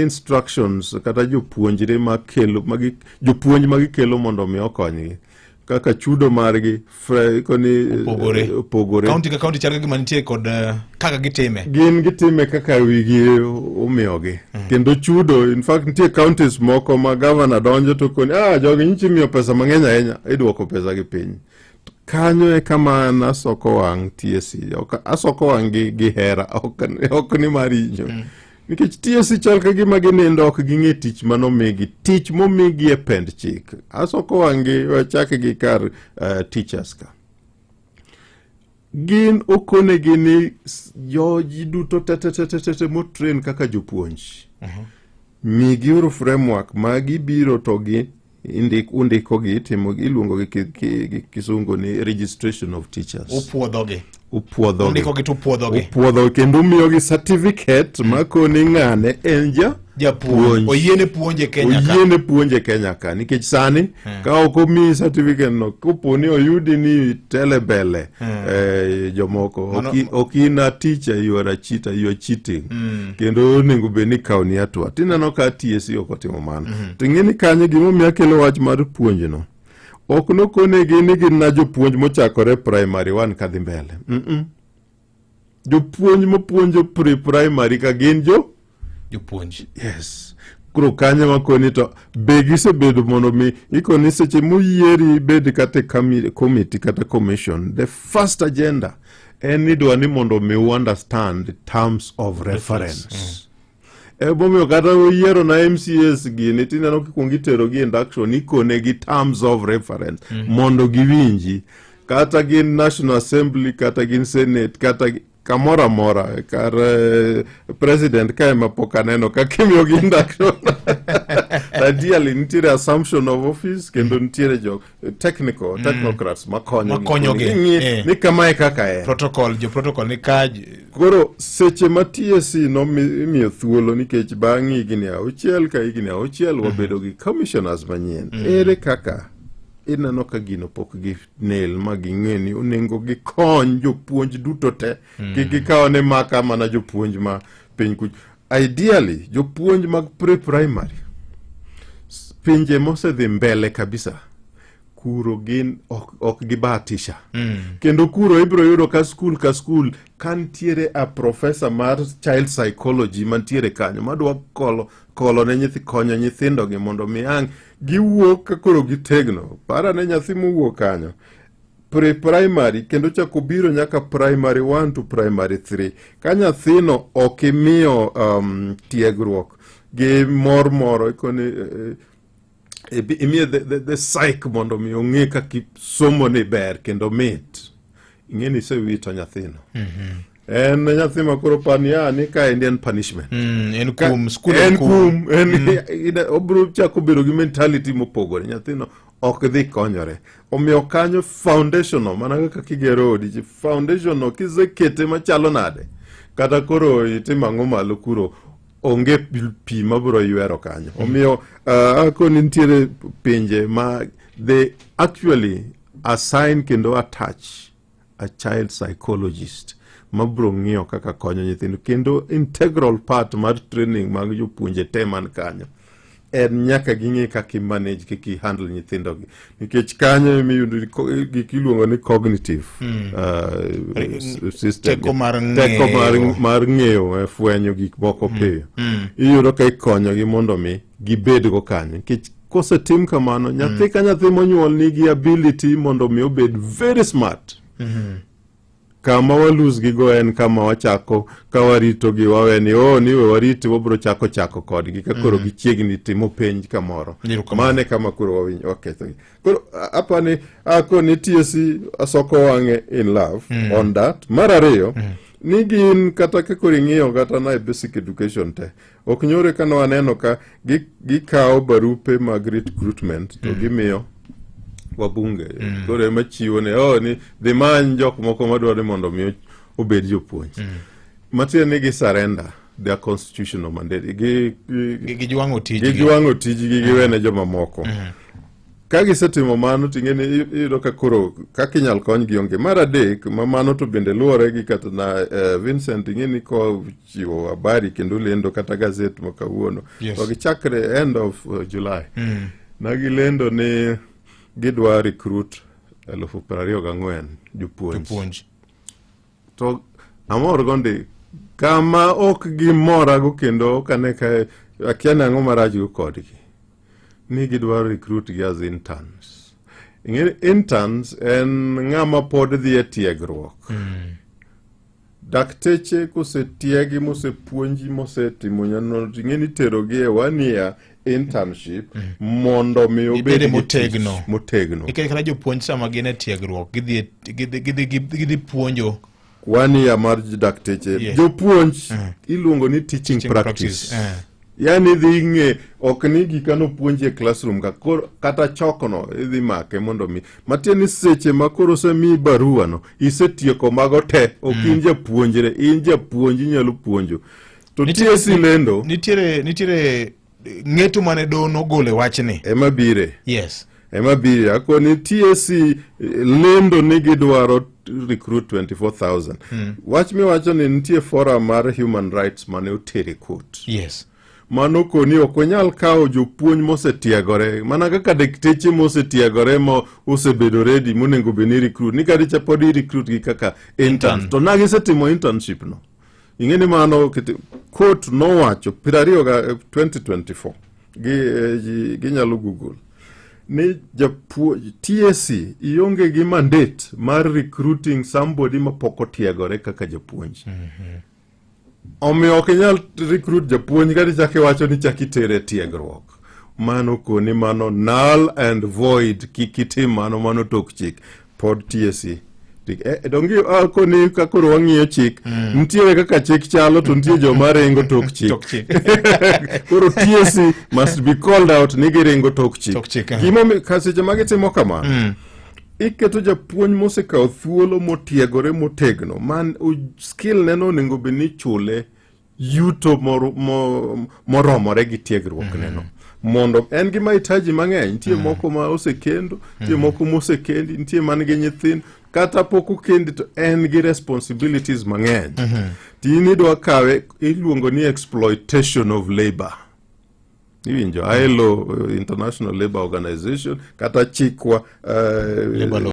instructions kata jopuonjre jopuonj magikelo mondo mi okonygi kaka chudo margi koni opogore county ka county charga gima nitie kod kaka gitime gitime kaka wigi omiyogi kendo chudo in fact nitie counties moko ma governor donjo to koni jogi nyichi miyo pesa mang'eny ahinya idwoko pesa gi piny kanyo kama asoko wang TSC asoko wang gi hera ok ni marinjo nikech TSC chal ka gima ginindo ok ging'e tich manomigi tich momigi e pend chik asoko wangi wachake gi kar teachers ka gin okone gini joji duto tete motrain kaka jopuonj migi uru framework magi biro to gi undiko gi timo iluongo gi kisungu ni registration of teachers upuodho kendo miyo gi certificate makoni ng'ane en japuonj oyiene puonje Kenya ka nikech sani ka ok omi certificate no koponi oyudi ni telebele jomoko okina teacher you are a cheater you are cheating kendo onego be ni kauni atwa tineno ka TSC ok otimo mano ting'eni kanyo gimo miya kelo wach mar puonj no ok nokonegi ni gin na jopuonj mochakore primary 1 kadhi mbele jopuonj mopuonjo pre-primary ka gin jopuonj yes kuro kanyo makoni to be gisebedo mondo mi ikoni seche moyieri bed kata committee kata commission the first agenda en ni dwa ni mondo mi understand the terms of reference bomiyo kata oyiero na MCS gini tineno kikwongo itero gi induction ikone gi terms of reference mondo giwinji kata gin National Assembly kata gin Senate kata kamora mora kar president kae mapoka neno kakimiyo gi induction ideally nitiere assumption of office kendo nitiere technocrats makonyo ni kamae kaka protocol ni kaj koro seche ma TSC no miyo thuolo nikech bang' higni auchiel wabedo gi commissioners manyien ere kaka ineno ka gino pok gi nail ma ging'e ni onego gikony jopuonj duto te gikaone maka mana jopuonj ma piny kuch ideally jopuonj mag pre-primary pinje mosedhi mbele kabisa kuro gin ok gibatisha kendo kuro ibro yudo ka school kantiere a professor mar child psychology mantiere kanyo madwa kolo ne konyo nyithindo gi mondo miang giwuok ka koro gitegno para ne nyathi mowuok kanyo pre-primary kendo chako biro nyaka primary 1 to primary 3 ka nyathino ok imiyo tiegruok gi moro ikoni imiyo the psych mondo mi ong'e kaka somo ni ber kendo mit ing'eni sewito nyathino en nyathi makoro pania ni ka en punishment en kum obro chako bedo gi mentality mopogore nyathino ok dhi konyore omiyo kanyo foundational mana kaka kigero odi foundational kizekete machalo nade kata koro itimo ang'o malo kuro onge pi mabro ywero kanyo omiyo ako nitiere pinje ma they actually assign kendo attach a child psychologist mabro ng'iyo kaka konyo nyithindo kendo integral part mar training mag jopuonje te man kanyo en nyaka ging'e kaka manage kiki handle nyithindo gi nikech kanyo imiyudo gikiluongo ni cognitive system teko mar ng'eyo fwenyo gik moko piyo iyudo ka ikonyo gi mondo mi gibed go kanyo nikech kosetim kamano nyathi ka nyathi monyuol nigi ability mondo mi obed very smart kama walus gigo en kama wachako ka warito gi waweni niwe wariti wabro chako kodgi ka koro gichiegni timo penj kamoro mane kama koro wawinjo oketho koro apani ako ni TSC asoko wange in love on that marariyo ni gin kata ka koro ng'iyo kata na basic education te ok nyore kana waneno ka gikawo barupe mag recruitment to gimiyo wabunge kore machiwo ne ni dhi many jok moko madwaro mondo mi obed jopuonj matiende ni gi surrender their constitutional mandate gijwang'o tijgi giwene joma moko ka gisetimo mano ting'eni iyudo ka koro kaka inyal konygi onge. Mar adek ma mano to bende luwore gi kata na Vincent ing'eni kochiwo habari kendo lendo kata gazet ma kawuono to gichakre end of July nagilendo ni gidwa recruit 24,000 jopuonj. To amor gonde kama ok gimorago kendo kane ka akia nang'o marach go kodgi ni gidwaro recruit gi as interns. Ing'eni interns en ng'ama pod dhi e tiegruok. Dakteche kosetiegi mosepuonji mosetimo nyanno ing'eni terogi e 1 year internship mondo mi obed motegno. Ikere kata jopuonj sama gin e tiegruok gidhi puonjo 1 year mar dakteche. Jopuonj iluongo ni teaching practice. Yani idhi ng'e ok ni gikano puonje e classroom kata chokno idhi make mondo mi matieni seche ma koro semi barua no isetieko mago te ok in japuonjre in japuonj nyalo puonjo. To TSC lendo nitiere ng'eto mane dono gole wachni ema bire. Yes. Ema bire akoni TSC lendo ni gidwaro recruit 24,000. Wach mi wacho ni nitie forum mar human rights mane otere court. Yes. Mano koni ok onyal kawo jopuonj mosetiegore mana kaka dakteche mosetiegore mo osebedo ready monego beni recruit ni kadi chapodi recruit gi kaka intern to nagi setimo internship no. Ing'eni mano court nowacho 2024 gi nyalo google ni TSC ionge gi mandate mar recruiting somebody ma poko tiegore kaka japuonj. Omiyo ok inyal recruit japuonj kadi chaki wacho ni chaki tere tiegruok. Mano koni mano null and void kikitim mano tok chik pod TSC. Dongi koni kakoro wang'iyo chik nitiere kaka chik chalo to nitie joma rengo tok chik. Koro TSC must be called out ni girengo tok chik. Gimo kaseche magitimo kamano. Iketo japuonj mosekawo thuolo motiegore motegno man skill neno onego beni chule yuto moromore gi tiegruok neno mondo en gi mahitaji mang'eny. Nitie moko ma osekendo, nitie moko mosekendi, nitie man gi nyithindo kata pok okendi to en gi responsibilities mang'eny. Tini dwa kawe iluongo ni exploitation of labor. Iwinjo ILO International Labour Organization kata chikwa